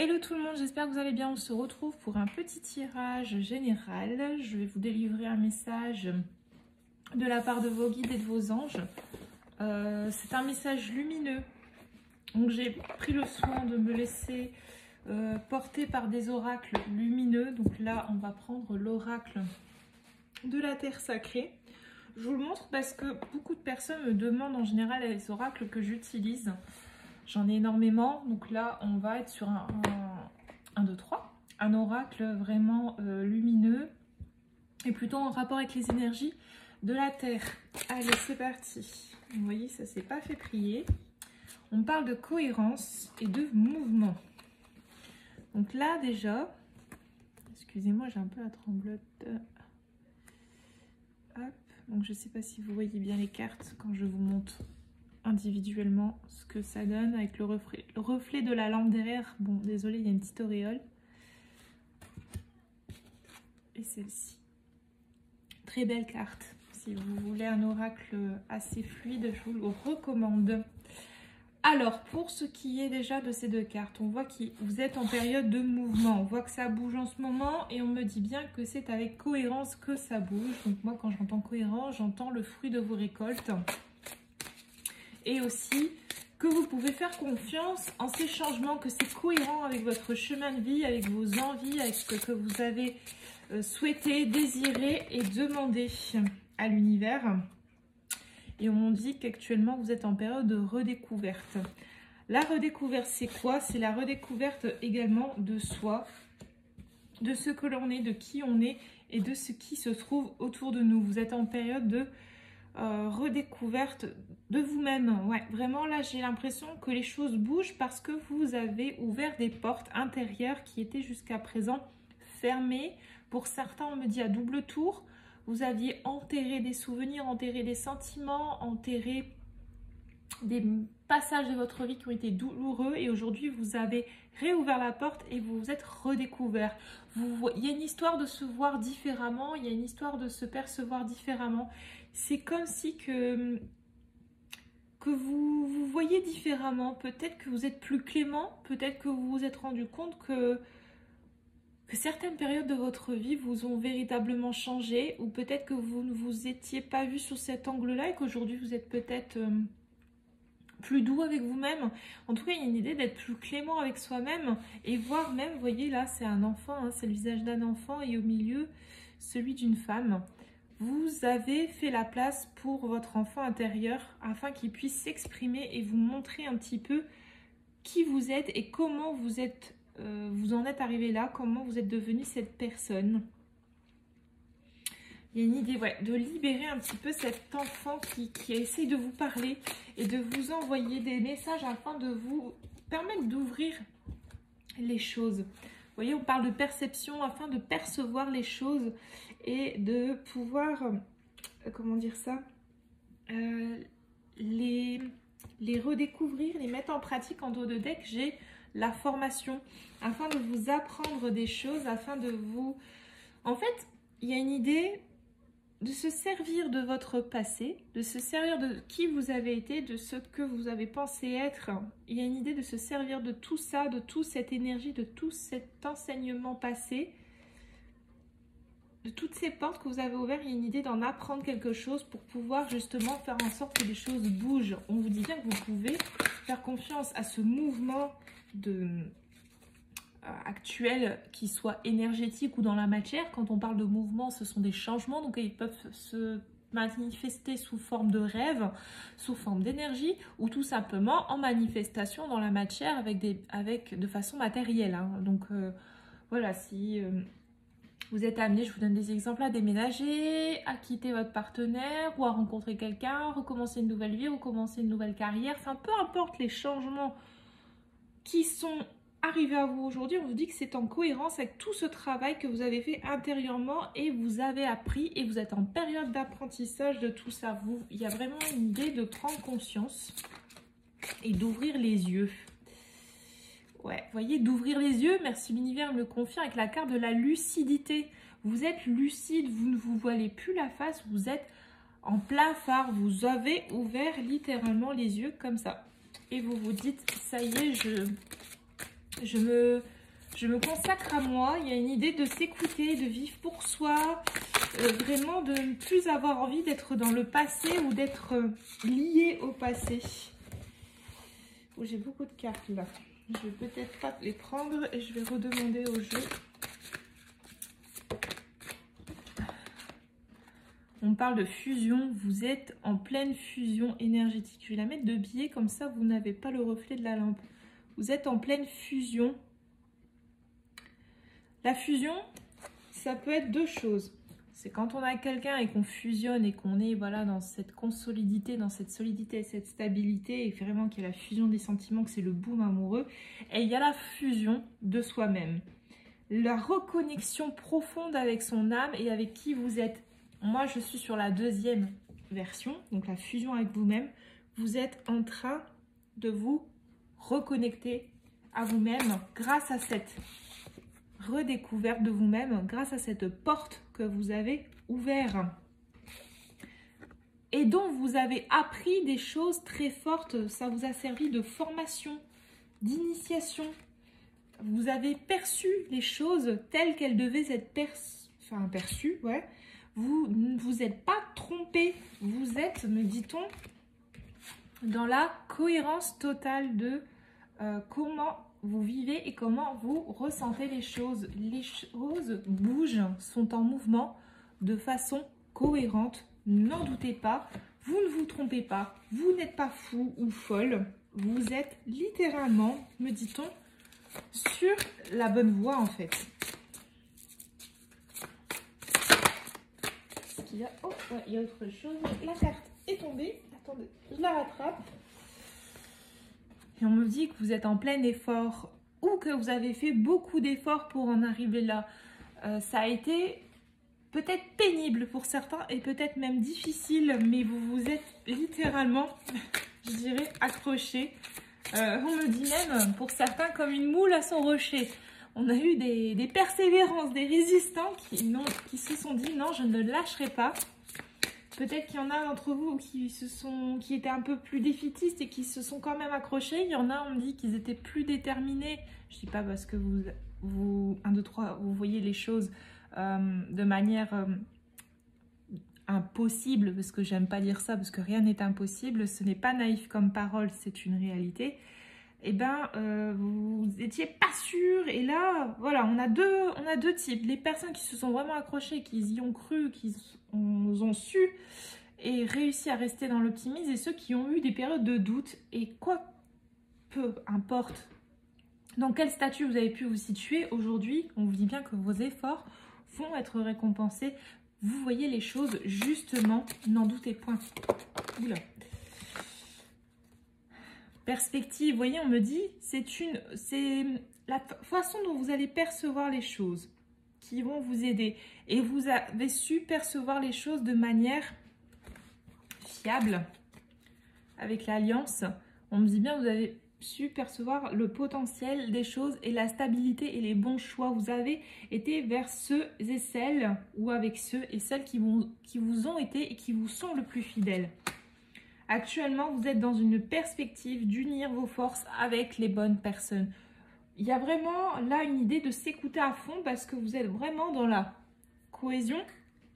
Hello tout le monde, j'espère que vous allez bien. On se retrouve pour un petit tirage général. Je vais vous délivrer un message de la part de vos guides et de vos anges. C'est un message lumineux. Donc j'ai pris le soin de me laisser porter par des oracles lumineux. Donc là, on va prendre l'oracle de la terre sacrée. Je vous le montre parce que beaucoup de personnes me demandent en général les oracles que j'utilise. J'en ai énormément, donc là on va être sur un 2, 3, un oracle vraiment lumineux et plutôt en rapport avec les énergies de la Terre. Allez, c'est parti. Vous voyez, ça s'est pas fait prier. On parle de cohérence et de mouvement. Donc là déjà, excusez-moi, j'ai un peu la tremblote. Hop, donc je sais pas si vous voyez bien les cartes quand je vous montre individuellement ce que ça donne avec le reflet de la lampe derrière. Bon, désolé, il y a une petite auréole. Et celle-ci. Très belle carte. Si vous voulez un oracle assez fluide, je vous le recommande. Alors, pour ce qui est déjà de ces deux cartes, on voit que vous êtes en période de mouvement. On voit que ça bouge en ce moment et on me dit bien que c'est avec cohérence que ça bouge. Donc moi, quand j'entends cohérence, j'entends le fruit de vos récoltes. Et aussi que vous pouvez faire confiance en ces changements, que c'est cohérent avec votre chemin de vie, avec vos envies, avec ce que vous avez souhaité, désiré et demandé à l'univers. Et on dit qu'actuellement vous êtes en période de redécouverte. La redécouverte, c'est quoi? C'est la redécouverte également de soi, de ce que l'on est, de qui on est et de ce qui se trouve autour de nous. Vous êtes en période de redécouverte de vous-même. Ouais, vraiment là j'ai l'impression que les choses bougent parce que vous avez ouvert des portes intérieures qui étaient jusqu'à présent fermées. Pour certains, on me dit à double tour. Vous aviez enterré des souvenirs, enterré des sentiments, enterré des passages de votre vie qui ont été douloureux et aujourd'hui vous avez réouvert la porte et vous vous êtes redécouvert. Il y a une histoire de se voir différemment, il y a une histoire de se percevoir différemment. C'est comme si que vous vous voyez différemment. Peut-être que vous êtes plus clément, peut-être que vous vous êtes rendu compte que certaines périodes de votre vie vous ont véritablement changé, ou peut-être que vous ne vous étiez pas vu sous cet angle-là et qu'aujourd'hui vous êtes peut-être plus doux avec vous-même. En tout cas, il y a une idée d'être plus clément avec soi-même et voir même, vous voyez là, c'est un enfant, hein, c'est le visage d'un enfant et au milieu, celui d'une femme. Vous avez fait la place pour votre enfant intérieur afin qu'il puisse s'exprimer et vous montrer un petit peu qui vous êtes et comment vous êtes, vous en êtes arrivé là, comment vous êtes devenu cette personne. Il y a une idée, ouais, de libérer un petit peu cet enfant qui essaye de vous parler et de vous envoyer des messages afin de vous permettre d'ouvrir les choses. Vous voyez, on parle de perception afin de percevoir les choses et de pouvoir, comment dire ça, les redécouvrir, les mettre en pratique. En dos de deck, j'ai la formation afin de vous apprendre des choses, afin de vous... En fait, il y a une idée de se servir de votre passé, de se servir de qui vous avez été, de ce que vous avez pensé être. Il y a une idée de se servir de tout ça, de toute cette énergie, de tout cet enseignement passé, de toutes ces portes que vous avez ouvertes. Il y a une idée d'en apprendre quelque chose pour pouvoir justement faire en sorte que les choses bougent. On vous dit bien que vous pouvez faire confiance à ce mouvement actuel, qui soit énergétique ou dans la matière. Quand on parle de mouvement, ce sont des changements, donc ils peuvent se manifester sous forme de rêve, sous forme d'énergie, ou tout simplement en manifestation dans la matière de façon matérielle, hein. Donc voilà, si vous êtes amené, je vous donne des exemples, à déménager, à quitter votre partenaire ou à rencontrer quelqu'un, recommencer une nouvelle vie, recommencer une nouvelle carrière, enfin peu importe les changements qui sont arrivé à vous aujourd'hui, on vous dit que c'est en cohérence avec tout ce travail que vous avez fait intérieurement et vous avez appris et vous êtes en période d'apprentissage de tout ça. Il y a vraiment une idée de prendre conscience et d'ouvrir les yeux. Ouais, vous voyez, d'ouvrir les yeux, merci l'univers me le confie avec la carte de la lucidité. Vous êtes lucide, vous ne vous voilez plus la face, vous êtes en plein phare, vous avez ouvert littéralement les yeux comme ça. Et vous vous dites, ça y est, Je me consacre à moi. Il y a une idée de s'écouter, de vivre pour soi. Vraiment de ne plus avoir envie d'être dans le passé ou d'être lié au passé. Oh, j'ai beaucoup de cartes là. Je vais peut-être pas les prendre et je vais redemander au jeu. On parle de fusion, vous êtes en pleine fusion énergétique. Je vais la mettre de biais, comme ça vous n'avez pas le reflet de la lampe. Vous êtes en pleine fusion. La fusion, ça peut être deux choses. C'est quand on a quelqu'un et qu'on fusionne et qu'on est voilà, dans cette solidité, cette stabilité, et vraiment qu'il y a la fusion des sentiments, que c'est le boom amoureux. Et il y a la fusion de soi-même. La reconnexion profonde avec son âme et avec qui vous êtes. Moi, je suis sur la deuxième version, donc la fusion avec vous-même. Vous êtes en train de vous reconnecter à vous-même grâce à cette redécouverte de vous-même, grâce à cette porte que vous avez ouverte et dont vous avez appris des choses très fortes. Ça vous a servi de formation, d'initiation. Vous avez perçu les choses telles qu'elles devaient être perçues, ouais. Vous ne vous êtes pas trompé, vous êtes, me dit-on, dans la cohérence totale de comment vous vivez et comment vous ressentez les choses. Les choses bougent, sont en mouvement de façon cohérente, n'en doutez pas, vous ne vous trompez pas, vous n'êtes pas fou ou folle, vous êtes littéralement, me dit-on, sur la bonne voie en fait. Oh, ouais, il y a autre chose. La carte est tombée. Attendez, je la rattrape. Et on me dit que vous êtes en plein effort ou que vous avez fait beaucoup d'efforts pour en arriver là. Ça a été peut-être pénible pour certains et peut-être même difficile, mais vous vous êtes littéralement, je dirais, accrochés. On me dit même, pour certains, comme une moule à son rocher. On a eu des persévérances, des résistants qui se sont dit non, je ne lâcherai pas. Peut-être qu'il y en a d'entre vous qui étaient un peu plus défaitistes et qui se sont quand même accrochés. Il y en a, on me dit qu'ils étaient plus déterminés. Je ne dis pas parce que vous 1, 2, 3, vous voyez les choses de manière impossible, parce que j'aime pas dire ça, parce que rien n'est impossible. Ce n'est pas naïf comme parole, c'est une réalité. Eh bien, vous n'étiez pas sûr. Et là, voilà, on a deux types. Les personnes qui se sont vraiment accrochées, qui y ont cru, qui ont su et réussi à rester dans l'optimisme, et ceux qui ont eu des périodes de doute. Et quoi, peu importe dans quel statut vous avez pu vous situer, aujourd'hui, on vous dit bien que vos efforts vont être récompensés. Vous voyez les choses justement, n'en doutez point. Oula. Perspective, vous voyez, on me dit, c'est la façon dont vous allez percevoir les choses qui vont vous aider. Et vous avez su percevoir les choses de manière fiable avec l'alliance. On me dit bien, vous avez su percevoir le potentiel des choses et la stabilité et les bons choix. Vous avez été vers ceux et celles, ou avec ceux et celles qui vous ont été et qui vous sont le plus fidèles. Actuellement, vous êtes dans une perspective d'unir vos forces avec les bonnes personnes. Il y a vraiment là une idée de s'écouter à fond parce que vous êtes vraiment dans la cohésion.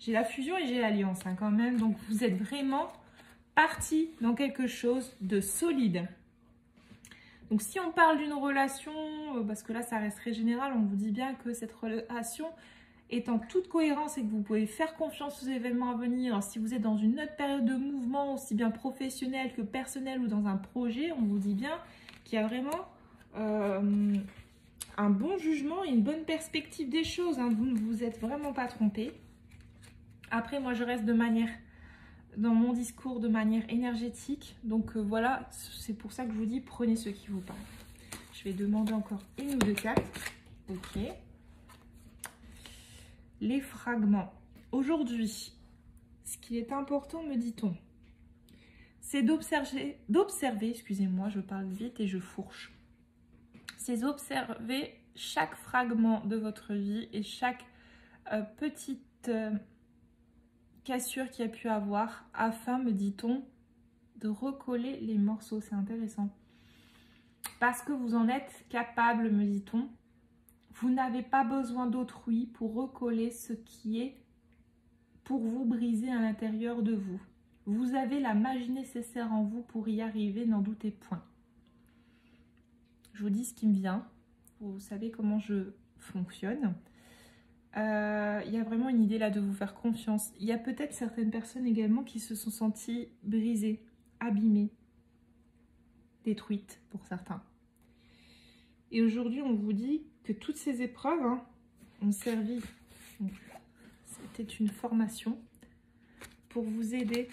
J'ai la fusion et j'ai l'alliance quand même. Donc, vous êtes vraiment parti dans quelque chose de solide. Donc, si on parle d'une relation, parce que là, ça reste très général, on vous dit bien que cette relation est en toute cohérence et que vous pouvez faire confiance aux événements à venir. Alors, si vous êtes dans une autre période de mouvement, aussi bien professionnel que personnel ou dans un projet, on vous dit bien qu'il y a vraiment un bon jugement et une bonne perspective des choses. Vous ne vous êtes vraiment pas trompé. Après, moi, je reste dans mon discours de manière énergétique. Donc, voilà, c'est pour ça que je vous dis, prenez ce qui vous parle. Je vais demander encore une ou deux cartes. Ok. Les fragments. Aujourd'hui, ce qui est important, me dit-on, c'est d'observer, excusez-moi, je parle vite et je fourche. C'est d'observer chaque fragment de votre vie et chaque petite cassure qu'il y a pu avoir afin, me dit-on, de recoller les morceaux. C'est intéressant. parce que vous en êtes capable, me dit-on. Vous n'avez pas besoin d'autrui pour recoller ce qui est pour vous briser à l'intérieur de vous. Vous avez la magie nécessaire en vous pour y arriver, n'en doutez point. Je vous dis ce qui me vient. Vous savez comment je fonctionne. Il y a vraiment une idée là de vous faire confiance. Il y a peut-être certaines personnes également qui se sont senties brisées, abîmées, détruites pour certains. Et aujourd'hui, on vous dit que toutes ces épreuves ont servi. C'était une formation pour vous aider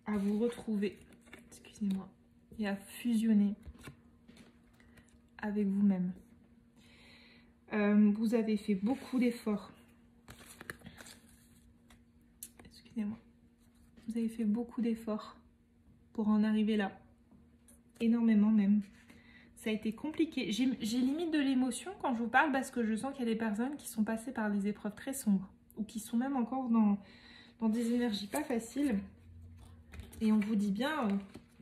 à vous retrouver, excusez-moi, et à fusionner avec vous-même. Vous avez fait beaucoup d'efforts. Excusez-moi. Vous avez fait beaucoup d'efforts pour en arriver là. Énormément même. Ça a été compliqué. J'ai limite de l'émotion quand je vous parle parce que je sens qu'il y a des personnes qui sont passées par des épreuves très sombres ou qui sont même encore dans des énergies pas faciles. Et on vous dit bien,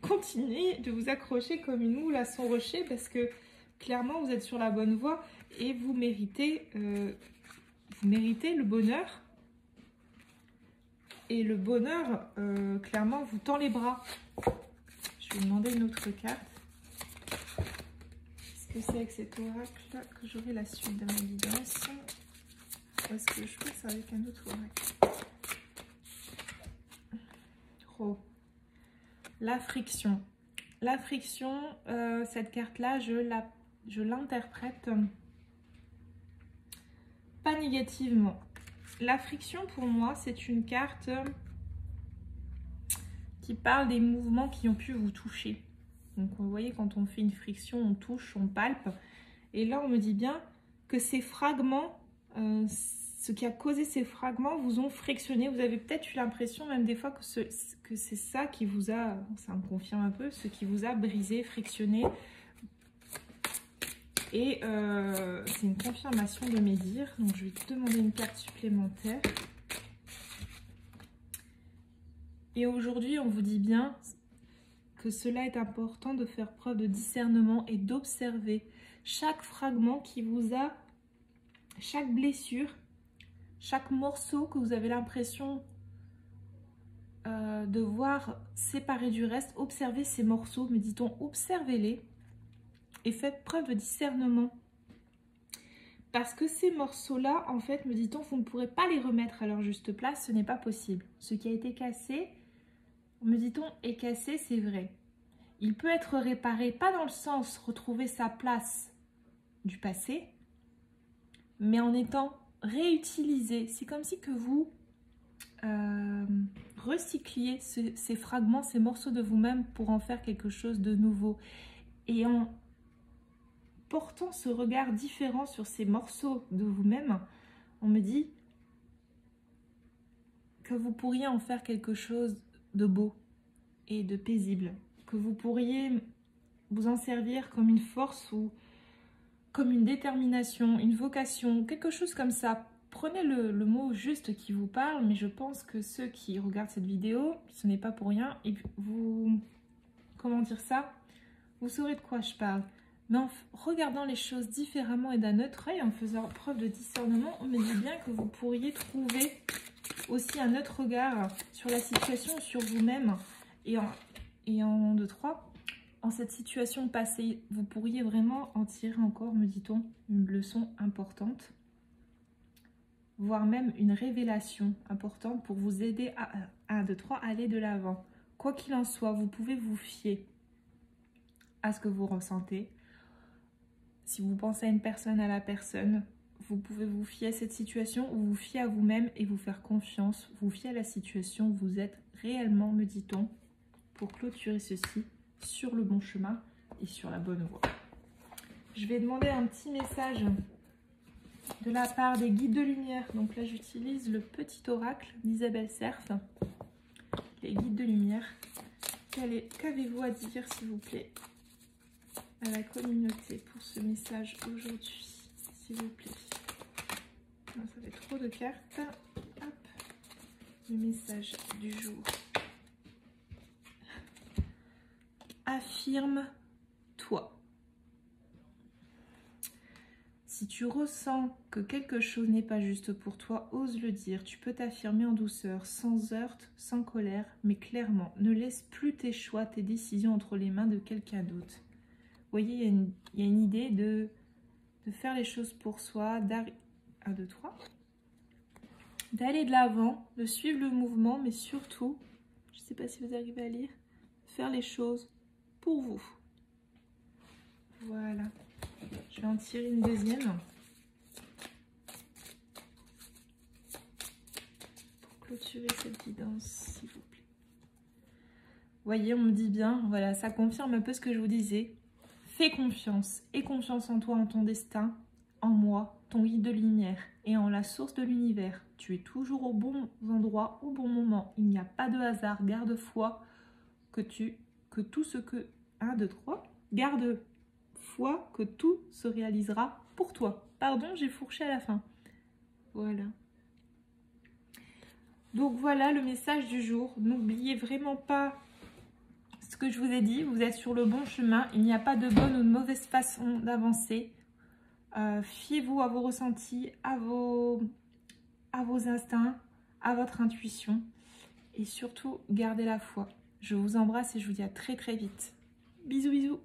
continuez de vous accrocher comme une moule à son rocher parce que clairement vous êtes sur la bonne voie et vous méritez le bonheur. Et le bonheur, clairement, vous tend les bras. Je vais demander une autre carte. Qu'est-ce que c'est avec cet oracle-là que j'aurai la suite de ma guidance? Ou est-ce que je fais ça avec un autre oracle? Oh. La friction. La friction, cette carte-là, je l'interprète pas négativement. La friction, pour moi, c'est une carte qui parle des mouvements qui ont pu vous toucher. Donc, vous voyez, quand on fait une friction, on touche, on palpe. Et là, on me dit bien que ces fragments, ce qui a causé ces fragments, vous ont frictionné. Vous avez peut-être eu l'impression, même des fois, que c'est ça qui vous a, ça me confirme un peu, ce qui vous a brisé, frictionné. Et c'est une confirmation de mes dires. Donc, je vais te demander une carte supplémentaire. Et aujourd'hui, on vous dit bien que cela est important de faire preuve de discernement et d'observer chaque fragment qui vous a, chaque blessure, chaque morceau que vous avez l'impression de voir séparé du reste. Observez ces morceaux, me dit-on, observez-les et faites preuve de discernement. Parce que ces morceaux-là, en fait, me dit-on, vous ne pourrez pas les remettre à leur juste place, ce n'est pas possible. Ce qui a été cassé, me dit-on, est cassé, c'est vrai. Il peut être réparé, pas dans le sens retrouver sa place du passé, mais en étant réutilisé. C'est comme si que vous recycliez ces fragments, ces morceaux de vous-même pour en faire quelque chose de nouveau. Et en portant ce regard différent sur ces morceaux de vous-même, on me dit que vous pourriez en faire quelque chose de beau et de paisible, que vous pourriez vous en servir comme une force ou comme une détermination, une vocation, quelque chose comme ça. Prenez le mot juste qui vous parle, mais je pense que ceux qui regardent cette vidéo, ce n'est pas pour rien, et vous, comment dire ça, vous saurez de quoi je parle. Mais en regardant les choses différemment et d'un autre œil, en faisant preuve de discernement, on me dit bien que vous pourriez trouver aussi un autre regard sur la situation, sur vous-même. Et en 2, 3, en cette situation passée, vous pourriez vraiment en tirer encore, me dit-on, une leçon importante, voire même une révélation importante pour vous aider à 1, 2, 3, aller de l'avant. Quoi qu'il en soit, vous pouvez vous fier à ce que vous ressentez. Si vous pensez à une personne, à la personne, vous pouvez vous fier à cette situation ou vous fier à vous-même et vous faire confiance. Vous fier à la situation où vous êtes réellement, me dit-on, pour clôturer ceci sur le bon chemin et sur la bonne voie. Je vais demander un petit message de la part des guides de lumière. Donc là, j'utilise le petit oracle d'Isabelle Serf. Les guides de lumière. Qu'avez-vous à dire, s'il vous plaît, à la communauté pour ce message aujourd'hui, s'il vous plaît? Non, ça fait trop de cartes. Hop. Le message du jour. affirme-toi. Si tu ressens que quelque chose n'est pas juste pour toi, ose le dire. Tu peux t'affirmer en douceur, sans heurte, sans colère, mais clairement. Ne laisse plus tes choix, tes décisions entre les mains de quelqu'un d'autre. Vous voyez, il y a une idée de faire les choses pour soi, 1, 2, 3. D'aller de l'avant, de suivre le mouvement, mais surtout, je ne sais pas si vous arrivez à lire, faire les choses pour vous. Voilà. Je vais en tirer une deuxième. Pour clôturer cette guidance, s'il vous plaît. Vous voyez, on me dit bien, voilà, ça confirme un peu ce que je vous disais. Fais confiance. Aie confiance en toi, en ton destin, en moi, ton guide de lumière et en la source de l'univers. Tu es toujours au bon endroit, au bon moment. Il n'y a pas de hasard. Garde foi que tout ce que... 1, 2, 3. Garde foi que tout se réalisera pour toi. Pardon, j'ai fourché à la fin. Voilà. Donc voilà le message du jour. N'oubliez vraiment pas ce que je vous ai dit. Vous êtes sur le bon chemin. Il n'y a pas de bonne ou de mauvaise façon d'avancer. Fiez-vous à vos ressentis, à vos instincts, à votre intuition. Et surtout, gardez la foi. Je vous embrasse et je vous dis à très très vite. Bisous bisous.